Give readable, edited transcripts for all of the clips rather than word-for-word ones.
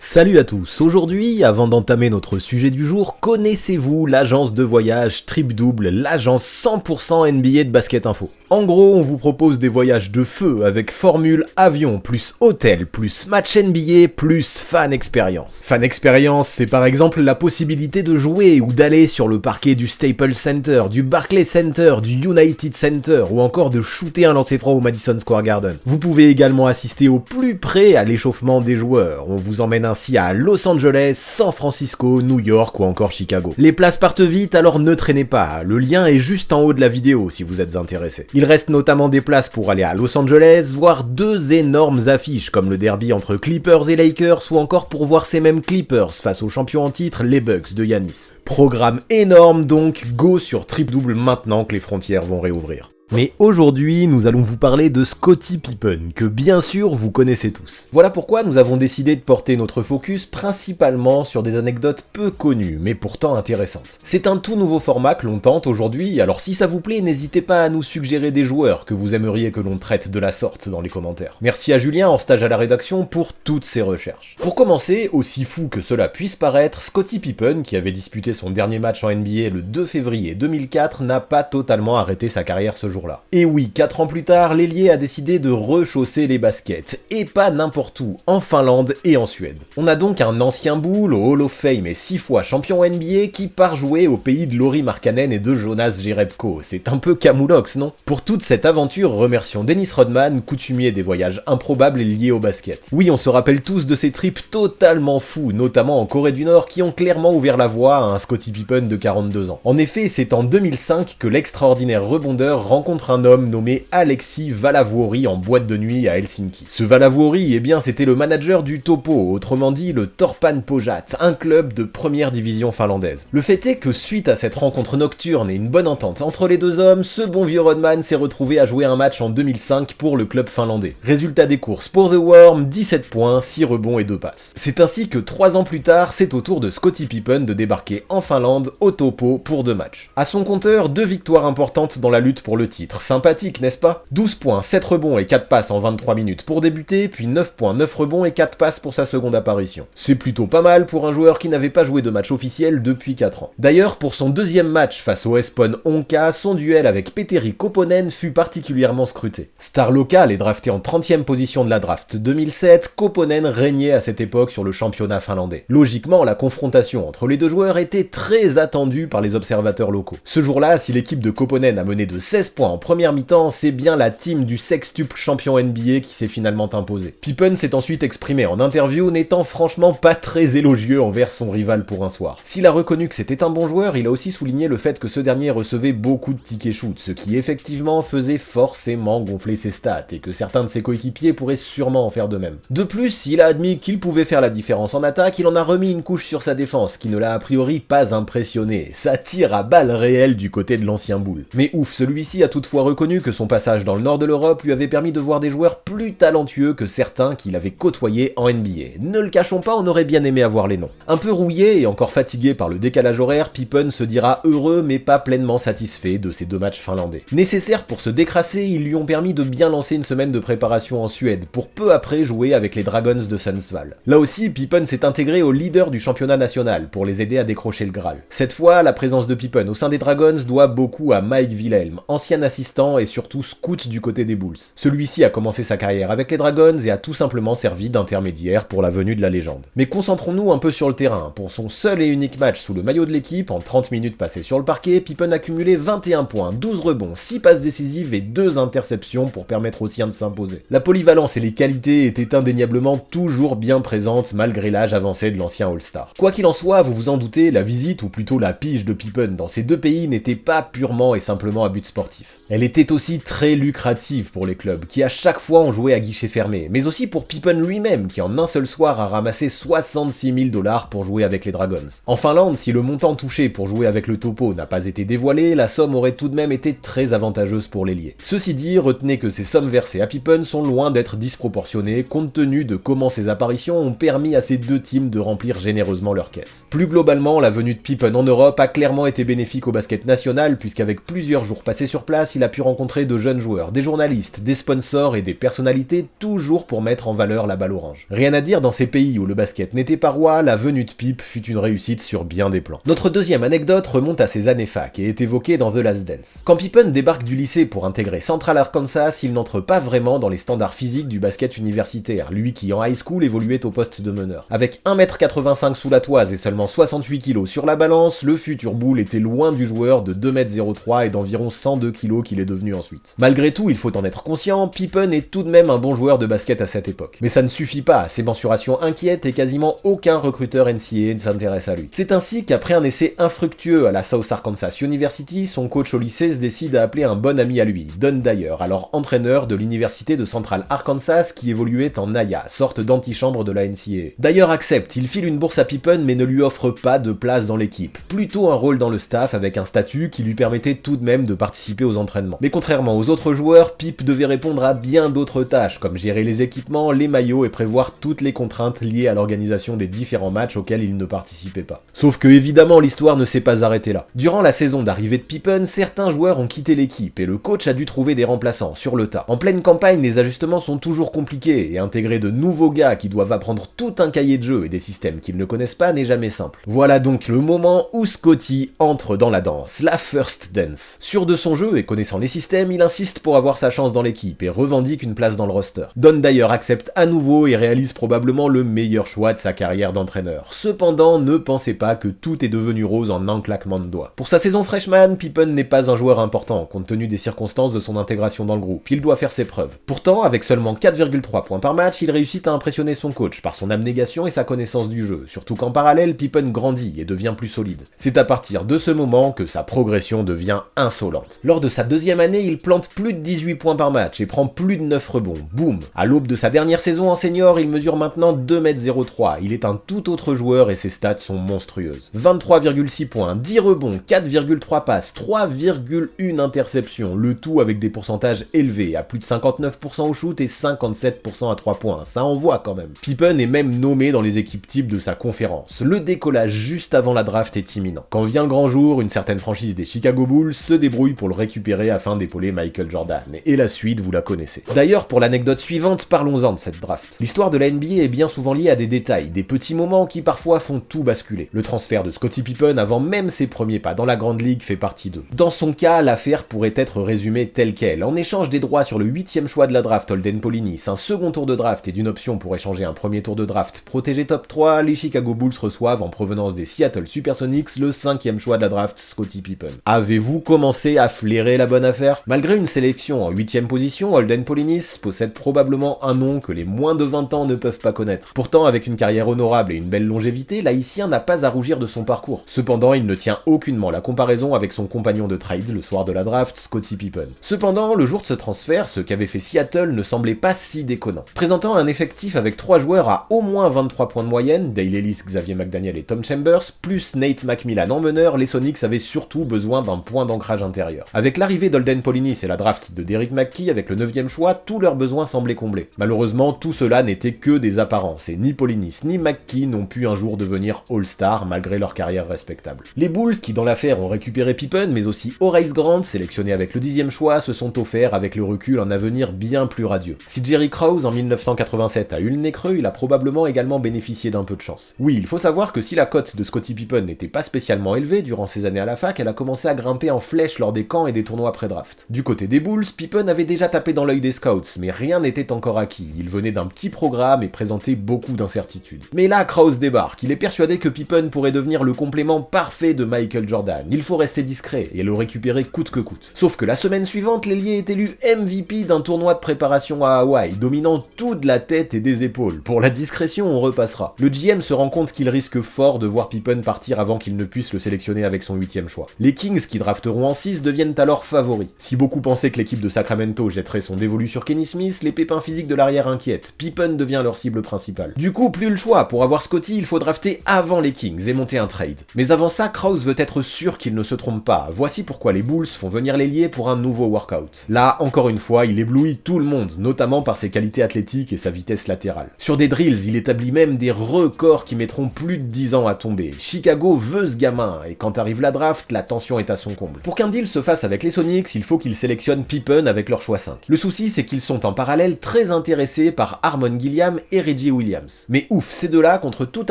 Salut à tous, aujourd'hui, avant d'entamer notre sujet du jour, connaissez-vous l'agence de voyage Tripdouble, l'agence 100% NBA de Basket Info? En gros, on vous propose des voyages de feu avec formule avion, plus hôtel, plus match NBA, plus fan expérience. Fan expérience, c'est par exemple la possibilité de jouer ou d'aller sur le parquet du Staples Center, du Barclays Center, du United Center, ou encore de shooter un lancer franc au Madison Square Garden. Vous pouvez également assister au plus près à l'échauffement des joueurs, on vous emmène ainsi à Los Angeles, San Francisco, New York ou encore Chicago. Les places partent vite, alors ne traînez pas, le lien est juste en haut de la vidéo si vous êtes intéressé. Il reste notamment des places pour aller à Los Angeles, voir deux énormes affiches comme le derby entre Clippers et Lakers ou encore pour voir ces mêmes Clippers face aux champions en titre, les Bucks de Giannis. Programme énorme donc, go sur Tripdouble maintenant que les frontières vont réouvrir. Mais aujourd'hui, nous allons vous parler de Scottie Pippen, que bien sûr vous connaissez tous. Voilà pourquoi nous avons décidé de porter notre focus principalement sur des anecdotes peu connues, mais pourtant intéressantes. C'est un tout nouveau format que l'on tente aujourd'hui, alors si ça vous plaît, n'hésitez pas à nous suggérer des joueurs que vous aimeriez que l'on traite de la sorte dans les commentaires. Merci à Julien en stage à la rédaction pour toutes ses recherches. Pour commencer, aussi fou que cela puisse paraître, Scottie Pippen, qui avait disputé son dernier match en NBA le 2 février 2004, n'a pas totalement arrêté sa carrière ce jour. Et oui, 4 ans plus tard, l'ailier a décidé de rechausser les baskets, et pas n'importe où, en Finlande et en Suède. On a donc un ancien Bull au Hall of Fame et 6 fois champion NBA qui part jouer au pays de Lauri Markkanen et de Jonas Jerebko. C'est un peu Camoulox, non? Pour toute cette aventure, remercions Dennis Rodman, coutumier des voyages improbables liés au basket. Oui, on se rappelle tous de ces trips totalement fous, notamment en Corée du Nord, qui ont clairement ouvert la voie à un Scottie Pippen de 42 ans. En effet, c'est en 2005 que l'extraordinaire rebondeur rencontre un homme nommé Aleksi Valavuori en boîte de nuit à Helsinki. Ce Valavuori, eh bien, c'était le manager du Topo, autrement dit le Torpan Pojat, un club de première division finlandaise. Le fait est que suite à cette rencontre nocturne et une bonne entente entre les deux hommes, ce bon vieux Rodman s'est retrouvé à jouer un match en 2005 pour le club finlandais. Résultat des courses pour The Worm, 17 points, 6 rebonds et 2 passes. C'est ainsi que 3 ans plus tard, c'est au tour de Scottie Pippen de débarquer en Finlande, au Topo, pour 2 matchs. À son compteur, 2 victoires importantes dans la lutte pour le titre. Sympathique, n'est-ce pas? 12 points, 7 rebonds et 4 passes en 23 minutes pour débuter, puis 9 points, 9 rebonds et 4 passes pour sa seconde apparition. C'est plutôt pas mal pour un joueur qui n'avait pas joué de match officiel depuis 4 ans. D'ailleurs, pour son deuxième match face au Espon Onka, son duel avec Petteri Koponen fut particulièrement scruté. Star local et drafté en 30e position de la draft 2007, Koponen régnait à cette époque sur le championnat finlandais. Logiquement, la confrontation entre les deux joueurs était très attendue par les observateurs locaux. Ce jour-là, si l'équipe de Koponen a mené de 16 points en première mi-temps, c'est bien la team du sextuple champion NBA qui s'est finalement imposée. Pippen s'est ensuite exprimé en interview, n'étant franchement pas très élogieux envers son rival pour un soir. S'il a reconnu que c'était un bon joueur, il a aussi souligné le fait que ce dernier recevait beaucoup de tickets shoot, ce qui effectivement faisait forcément gonfler ses stats, et que certains de ses coéquipiers pourraient sûrement en faire de même. De plus, il a admis qu'il pouvait faire la différence en attaque, il en a remis une couche sur sa défense, qui ne l'a a priori pas impressionné. Ça tire à balles réelles du côté de l'ancien Bull. Mais ouf, celui-ci a toutefois reconnu que son passage dans le nord de l'Europe lui avait permis de voir des joueurs plus talentueux que certains qu'il avait côtoyés en NBA. Ne le cachons pas, on aurait bien aimé avoir les noms. Un peu rouillé et encore fatigué par le décalage horaire, Pippen se dira heureux mais pas pleinement satisfait de ces 2 matchs finlandais. Nécessaires pour se décrasser, ils lui ont permis de bien lancer une semaine de préparation en Suède, pour peu après jouer avec les Dragons de Sundsvall. Là aussi, Pippen s'est intégré au leader du championnat national pour les aider à décrocher le Graal. Cette fois, la présence de Pippen au sein des Dragons doit beaucoup à Mike Wilhelm, ancien assistant et surtout scout du côté des Bulls. Celui-ci a commencé sa carrière avec les Dragons et a tout simplement servi d'intermédiaire pour la venue de la légende. Mais concentrons-nous un peu sur le terrain. Pour son seul et unique match sous le maillot de l'équipe, en 30 minutes passées sur le parquet, Pippen a cumulé 21 points, 12 rebonds, 6 passes décisives et 2 interceptions pour permettre aux siens de s'imposer. La polyvalence et les qualités étaient indéniablement toujours bien présentes malgré l'âge avancé de l'ancien All-Star. Quoi qu'il en soit, vous vous en doutez, la visite ou plutôt la pige de Pippen dans ces deux pays n'était pas purement et simplement à but sportif. Elle était aussi très lucrative pour les clubs, qui à chaque fois ont joué à guichet fermé, mais aussi pour Pippen lui-même, qui en un seul soir a ramassé 66 000 $ pour jouer avec les Dragons. En Finlande, si le montant touché pour jouer avec le Topo n'a pas été dévoilé, la somme aurait tout de même été très avantageuse pour l'ailier. Ceci dit, retenez que ces sommes versées à Pippen sont loin d'être disproportionnées, compte tenu de comment ces apparitions ont permis à ces deux teams de remplir généreusement leurs caisses. Plus globalement, la venue de Pippen en Europe a clairement été bénéfique au basket national, puisqu'avec plusieurs jours passés sur place, classe, il a pu rencontrer de jeunes joueurs, des journalistes, des sponsors et des personnalités, toujours pour mettre en valeur la balle orange. Rien à dire, dans ces pays où le basket n'était pas roi, la venue de Pip fut une réussite sur bien des plans. Notre deuxième anecdote remonte à ses années fac et est évoquée dans The Last Dance. Quand Pippen débarque du lycée pour intégrer Central Arkansas, il n'entre pas vraiment dans les standards physiques du basket universitaire, lui qui en high school évoluait au poste de meneur. Avec 1m85 sous la toise et seulement 68 kg sur la balance, le futur Bull était loin du joueur de 2m03 et d'environ 102 kg qu'il est devenu ensuite. Malgré tout, il faut en être conscient, Pippen est tout de même un bon joueur de basket à cette époque. Mais ça ne suffit pas, ses mensurations inquiètent et quasiment aucun recruteur NCAA ne s'intéresse à lui. C'est ainsi qu'après un essai infructueux à la South Arkansas University, son coach au lycée se décide à appeler un bon ami à lui, Don Dyer, alors entraîneur de l'université de Central Arkansas qui évoluait en NAIA, sorte d'antichambre de la NCAA. Dyer accepte, il file une bourse à Pippen mais ne lui offre pas de place dans l'équipe, plutôt un rôle dans le staff avec un statut qui lui permettait tout de même de participer aux entraînements. Mais contrairement aux autres joueurs, Pip devait répondre à bien d'autres tâches, comme gérer les équipements, les maillots et prévoir toutes les contraintes liées à l'organisation des différents matchs auxquels il ne participait pas. Sauf que évidemment l'histoire ne s'est pas arrêtée là. Durant la saison d'arrivée de Pippen, certains joueurs ont quitté l'équipe et le coach a dû trouver des remplaçants sur le tas. En pleine campagne, les ajustements sont toujours compliqués et intégrer de nouveaux gars qui doivent apprendre tout un cahier de jeu et des systèmes qu'ils ne connaissent pas n'est jamais simple. Voilà donc le moment où Scotty entre dans la danse, la First Dance. Sûr de son jeu et connaissant les systèmes, il insiste pour avoir sa chance dans l'équipe et revendique une place dans le roster. Don Dyer accepte à nouveau et réalise probablement le meilleur choix de sa carrière d'entraîneur. Cependant, ne pensez pas que tout est devenu rose en un claquement de doigts. Pour sa saison freshman, Pippen n'est pas un joueur important compte tenu des circonstances de son intégration dans le groupe. Il doit faire ses preuves. Pourtant, avec seulement 4,3 points par match, il réussit à impressionner son coach par son abnégation et sa connaissance du jeu, surtout qu'en parallèle, Pippen grandit et devient plus solide. C'est à partir de ce moment que sa progression devient insolente. Lors de sa deuxième année, il plante plus de 18 points par match et prend plus de 9 rebonds. Boum! À l'aube de sa dernière saison en senior, il mesure maintenant 2m03. Il est un tout autre joueur et ses stats sont monstrueuses. 23,6 points, 10 rebonds, 4,3 passes, 3,1 interceptions, le tout avec des pourcentages élevés, à plus de 59% au shoot et 57% à 3 points. Ça envoie quand même. Pippen est même nommé dans les équipes types de sa conférence. Le décollage juste avant la draft est imminent. Quand vient le grand jour, une certaine franchise des Chicago Bulls se débrouille pour le récupérer afin d'épauler Michael Jordan. Et la suite, vous la connaissez. D'ailleurs, pour l'anecdote suivante, parlons-en de cette draft. L'histoire de la NBA est bien souvent liée à des détails, des petits moments qui parfois font tout basculer. Le transfert de Scottie Pippen avant même ses premiers pas dans la grande ligue fait partie d'eux. Dans son cas, l'affaire pourrait être résumée telle quelle. En échange des droits sur le 8e choix de la draft Holden Polynice, un second tour de draft et d'une option pour échanger un premier tour de draft protégé top 3, les Chicago Bulls reçoivent en provenance des Seattle Supersonics le 5e choix de la draft Scottie Pippen. Avez-vous commencé à flairer la bonne affaire? Malgré une sélection en 8e position, Holden Polynice possède probablement un nom que les moins de 20 ans ne peuvent pas connaître. Pourtant, avec une carrière honorable et une belle longévité, l'haïtien n'a pas à rougir de son parcours. Cependant, il ne tient aucunement la comparaison avec son compagnon de trade le soir de la draft, Scottie Pippen. Cependant, le jour de ce transfert, ce qu'avait fait Seattle ne semblait pas si déconnant. Présentant un effectif avec 3 joueurs à au moins 23 points de moyenne, Dale Ellis, Xavier McDaniel et Tom Chambers, plus Nate McMillan en meneur, les Sonics avaient surtout besoin d'un point d'ancrage intérieur. Avec l'arrivée d'Holden Polynice et la draft de Derrick McKey avec le 9e choix, tous leurs besoins semblaient comblés. Malheureusement, tout cela n'était que des apparences, et ni Polynice ni McKey n'ont pu un jour devenir All-Star malgré leur carrière respectable. Les Bulls, qui dans l'affaire ont récupéré Pippen, mais aussi Horace Grant, sélectionné avec le 10e choix, se sont offerts avec le recul un avenir bien plus radieux. Si Jerry Krause en 1987 a eu le nez creux, il a probablement également bénéficié d'un peu de chance. Oui, il faut savoir que si la cote de Scottie Pippen n'était pas spécialement élevée durant ses années à la fac, elle a commencé à grimper en flèche lors des camps et des tournois pré-draft. Du côté des Bulls, Pippen avait déjà tapé dans l'œil des scouts, mais rien n'était encore acquis. Il venait d'un petit programme et présentait beaucoup d'incertitudes. Mais là, Krause débarque. Il est persuadé que Pippen pourrait devenir le complément parfait de Michael Jordan. Il faut rester discret et le récupérer coûte que coûte. Sauf que la semaine suivante, l'ailier est élu MVP d'un tournoi de préparation à Hawaï, dominant tout de la tête et des épaules. Pour la discrétion, on repassera. Le GM se rend compte qu'il risque fort de voir Pippen partir avant qu'il ne puisse le sélectionner avec son 8e choix. Les Kings, qui drafteront en 6, deviennent alors favoris. Si beaucoup pensaient que l'équipe de Sacramento jetterait son dévolu sur Kenny Smith, les pépins physiques de l'arrière inquiètent. Pippen devient leur cible principale. Du coup, plus le choix. Pour avoir Scottie, il faut drafter avant les Kings et monter un trade. Mais avant ça, Krause veut être sûr qu'il ne se trompe pas. Voici pourquoi les Bulls font venir l'ailier pour un nouveau workout. Là, encore une fois, il éblouit tout le monde, notamment par ses qualités athlétiques et sa vitesse latérale. Sur des drills, il établit même des records qui mettront plus de 10 ans à tomber. Chicago veut ce gamin, et quand arrive la draft, la tension est à son comble. Pour qu'un deal se fasse avec les Côté Sonics, il faut qu'ils sélectionnent Pippen avec leur choix 5. Le souci, c'est qu'ils sont en parallèle très intéressés par Harmon Gilliam et Reggie Williams. Mais ouf, ces deux-là, contre toute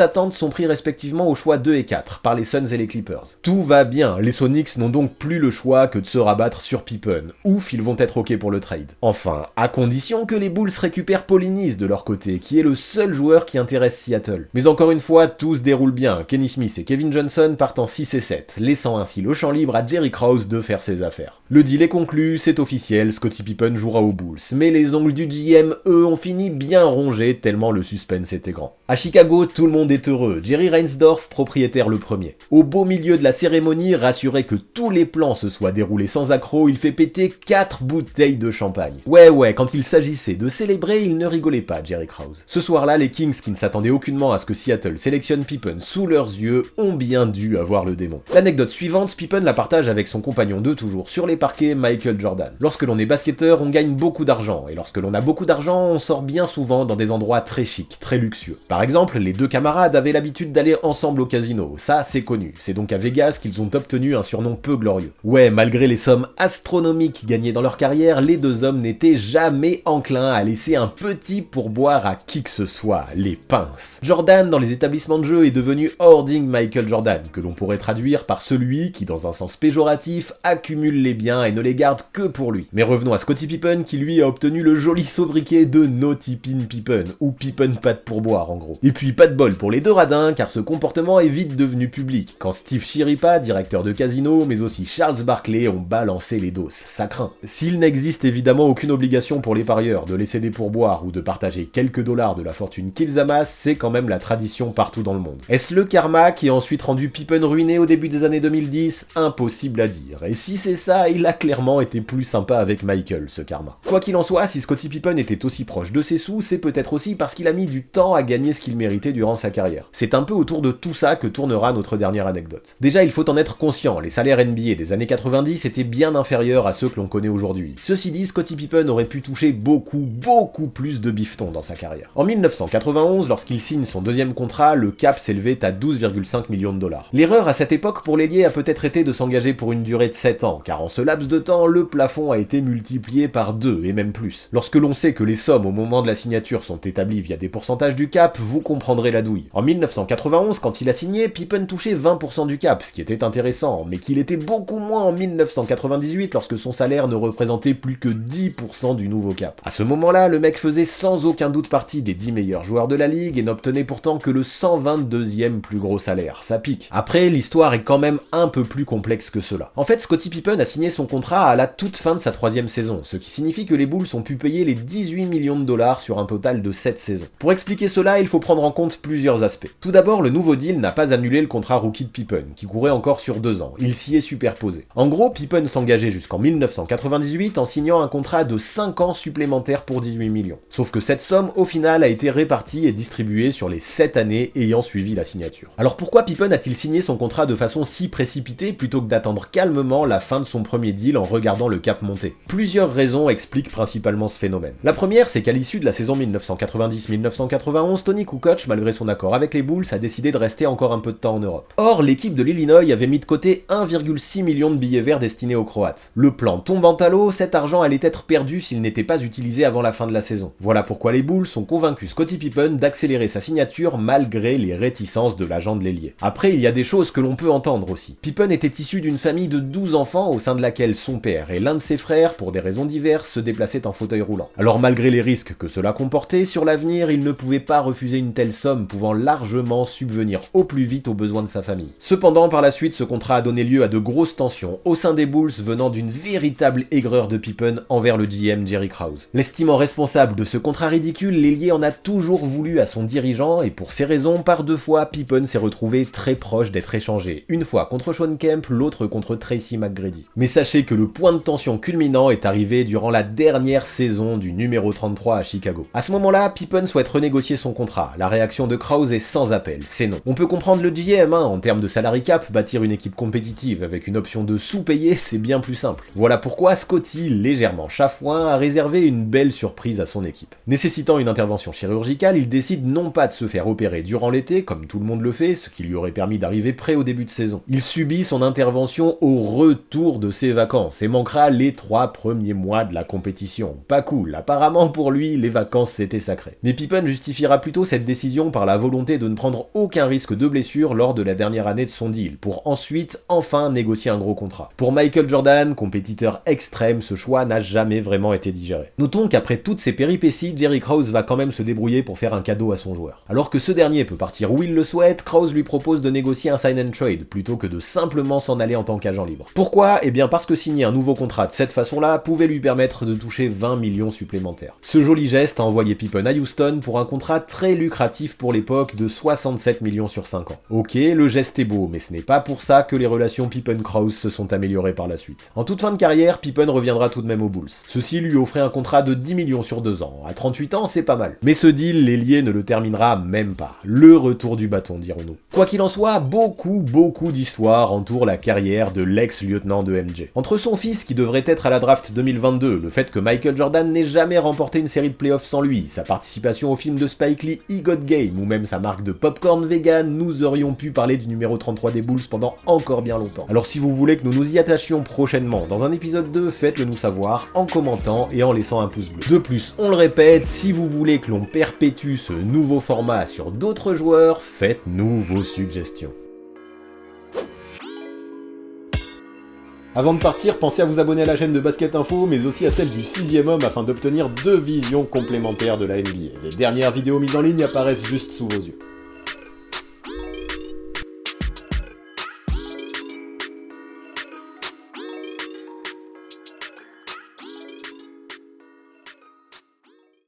attente, sont pris respectivement aux choix 2 et 4 par les Suns et les Clippers. Tout va bien, les Sonics n'ont donc plus le choix que de se rabattre sur Pippen. Ouf, ils vont être ok pour le trade. Enfin, à condition que les Bulls récupèrent Paul Inniss de leur côté, qui est le seul joueur qui intéresse Seattle. Mais encore une fois, tout se déroule bien. Kenny Smith et Kevin Johnson partent en 6 et 7, laissant ainsi le champ libre à Jerry Krause de faire ses affaires. Le deal est conclu, c'est officiel, Scottie Pippen jouera aux Bulls. Mais les ongles du GM, eux, ont fini bien rongés tellement le suspense était grand. À Chicago, tout le monde est heureux. Jerry Reinsdorf, propriétaire le premier. Au beau milieu de la cérémonie, rassuré que tous les plans se soient déroulés sans accroc, il fait péter 4 bouteilles de champagne. Ouais, quand il s'agissait de célébrer, il ne rigolait pas, Jerry Krause. Ce soir-là, les Kings, qui ne s'attendaient aucunement à ce que Seattle sélectionne Pippen sous leurs yeux, ont bien dû avoir le démon. L'anecdote suivante, Pippen la partage avec son compagnon de toujours sur les parquets, Michael Jordan. Lorsque l'on est basketteur, on gagne beaucoup d'argent, et lorsque l'on a beaucoup d'argent, on sort bien souvent dans des endroits très chics, très luxueux. Par exemple, les deux camarades avaient l'habitude d'aller ensemble au casino, ça c'est connu, c'est donc à Vegas qu'ils ont obtenu un surnom peu glorieux. Ouais, malgré les sommes astronomiques gagnées dans leur carrière, les deux hommes n'étaient jamais enclins à laisser un petit pourboire à qui que ce soit, les pinces. Jordan, dans les établissements de jeu, est devenu Hoarding Michael Jordan, que l'on pourrait traduire par celui qui, dans un sens péjoratif, accumule les biens et ne les garde que pour lui. Mais revenons à Scottie Pippen, qui lui a obtenu le joli sobriquet de Naughty Pin Pippen, ou Pippen pas de pourboire en gros. Et puis pas de bol pour les deux radins, car ce comportement est vite devenu public, quand Steve Chiripa, directeur de casino, mais aussi Charles Barkley ont balancé les doses, ça craint. S'il n'existe évidemment aucune obligation pour les parieurs de laisser des pourboires ou de partager quelques dollars de la fortune qu'ils amassent, c'est quand même la tradition partout dans le monde. Est-ce le karma qui a ensuite rendu Pippen ruiné au début des années 2010 ? Impossible à dire. Et si c'est ça, il a clairement été plus sympa avec Michael, ce karma. Quoi qu'il en soit, si Scottie Pippen était aussi proche de ses sous, c'est peut-être aussi parce qu'il a mis du temps à gagner ce qu'il méritait durant sa carrière. C'est un peu autour de tout ça que tournera notre dernière anecdote. Déjà, il faut en être conscient, les salaires NBA des années 90 étaient bien inférieurs à ceux que l'on connaît aujourd'hui. Ceci dit, Scottie Pippen aurait pu toucher beaucoup plus de bifetons dans sa carrière. En 1991, lorsqu'il signe son deuxième contrat, le cap s'élevait à 12,5 millions de dollars. L'erreur à cette époque pour l'ailier a peut-être été de s'engager pour une durée de 7 ans, car en ce laps de temps, le plafond a été multiplié par 2 et même plus. Lorsque l'on sait que les sommes au moment de la signature sont établies via des pourcentages du cap, vous comprendrez la douille. En 1991, quand il a signé, Pippen touchait 20% du cap, ce qui était intéressant, mais qu'il était beaucoup moins en 1998 lorsque son salaire ne représentait plus que 10% du nouveau cap. À ce moment-là, le mec faisait sans aucun doute partie des 10 meilleurs joueurs de la ligue et n'obtenait pourtant que le 122e plus gros salaire, ça pique. Après, l'histoire est quand même un peu plus complexe que cela. En fait, Scottie Pippen a signé son contrat à la toute fin de sa 3e saison, ce qui signifie que les Bulls ont pu payer les 18 millions de dollars sur un total de 7 saisons. Pour expliquer cela, il faut prendre en compte plusieurs aspects. Tout d'abord, le nouveau deal n'a pas annulé le contrat rookie de Pippen, qui courait encore sur 2 ans, il s'y est superposé. En gros, Pippen s'engageait jusqu'en 1998 en signant un contrat de 5 ans supplémentaires pour 18 millions. Sauf que cette somme, au final, a été répartie et distribuée sur les 7 années ayant suivi la signature. Alors pourquoi Pippen a-t-il signé son contrat de façon si précipitée plutôt que d'attendre calmement la fin de son premier deal en regardant le cap monter ? Plusieurs raisons expliquent principalement ce phénomène. La première, c'est qu'à l'issue de la saison 1990-1991, Tony Kukoc, malgré son accord avec les Bulls, a décidé de rester encore un peu de temps en Europe. Or, l'équipe de l'Illinois avait mis de côté 1,6 million de billets verts destinés aux Croates. Le plan tombant à l'eau, cet argent allait être perdu s'il n'était pas utilisé avant la fin de la saison. Voilà pourquoi les Bulls ont convaincu Scottie Pippen d'accélérer sa signature malgré les réticences de l'agent de l'ailier. Après, il y a des choses que l'on peut entendre aussi. Pippen était issu d'une famille de 12 enfants au sein de laquelle son père et l'un de ses frères, pour des raisons diverses, se déplaçaient en fauteuil roulant. Alors malgré les risques que cela comportait, sur l'avenir, il ne pouvait pas refuser une telle somme pouvant largement subvenir au plus vite aux besoins de sa famille. Cependant, par la suite, ce contrat a donné lieu à de grosses tensions au sein des Bulls venant d'une véritable aigreur de Pippen envers le GM Jerry Krause. L'estimant responsable de ce contrat ridicule, l'ailier en a toujours voulu à son dirigeant et pour ces raisons, par 2 fois, Pippen s'est retrouvé très proche d'être échangé. Une fois contre Shawn Kemp, l'autre contre Tracy McGrady. Mais sachez que le point de tension culminant est arrivé durant la dernière saison du numéro 33 à Chicago. À ce moment-là, Pippen souhaite renégocier son contrat. La réaction de Krause est sans appel, c'est non. On peut comprendre le GM, en termes de salary cap, bâtir une équipe compétitive avec une option de sous-payé, c'est bien plus simple. Voilà pourquoi Scottie, légèrement chafouin, a réservé une belle surprise à son équipe. Nécessitant une intervention chirurgicale, il décide non pas de se faire opérer durant l'été, comme tout le monde le fait, ce qui lui aurait permis d'arriver prêt au début de saison. Il subit son intervention au retour de de ses vacances et manquera les 3 premiers mois de la compétition. Pas cool, apparemment pour lui, les vacances c'était sacré. Mais Pippen justifiera plutôt cette décision par la volonté de ne prendre aucun risque de blessure lors de la dernière année de son deal, pour ensuite enfin négocier un gros contrat. Pour Michael Jordan, compétiteur extrême, ce choix n'a jamais vraiment été digéré. Notons qu'après toutes ces péripéties, Jerry Krause va quand même se débrouiller pour faire un cadeau à son joueur. Alors que ce dernier peut partir où il le souhaite, Krause lui propose de négocier un sign and trade, plutôt que de simplement s'en aller en tant qu'agent libre. Pourquoi ? Eh bien parce que signer un nouveau contrat de cette façon-là pouvait lui permettre de toucher 20 millions supplémentaires. Ce joli geste a envoyé Pippen à Houston pour un contrat très lucratif pour l'époque de 67 millions sur 5 ans. Ok, le geste est beau, mais ce n'est pas pour ça que les relations Pippen-Krause se sont améliorées par la suite. En toute fin de carrière, Pippen reviendra tout de même aux Bulls. Ceci lui offrait un contrat de 10 millions sur 2 ans. À 38 ans, c'est pas mal. Mais ce deal, l'ailier ne le terminera même pas. Le retour du bâton, dirons-nous. Quoi qu'il en soit, beaucoup d'histoires entourent la carrière de l'ex-lieutenant de MJ. Entre son fils qui devrait être à la draft 2022, le fait que Michael Jordan n'ait jamais remporté une série de playoffs sans lui, sa participation au film de Spike Lee He Got Game, ou même sa marque de popcorn vegan, nous aurions pu parler du numéro 33 des Bulls pendant encore bien longtemps. Alors si vous voulez que nous nous y attachions prochainement dans un épisode 2, faites-le nous savoir en commentant et en laissant un pouce bleu. De plus, on le répète, si vous voulez que l'on perpétue ce nouveau format sur d'autres joueurs, faites-nous vos suggestions. Avant de partir, pensez à vous abonner à la chaîne de Basket Info, mais aussi à celle du 6ème homme afin d'obtenir 2 visions complémentaires de la NBA. Les dernières vidéos mises en ligne apparaissent juste sous vos yeux.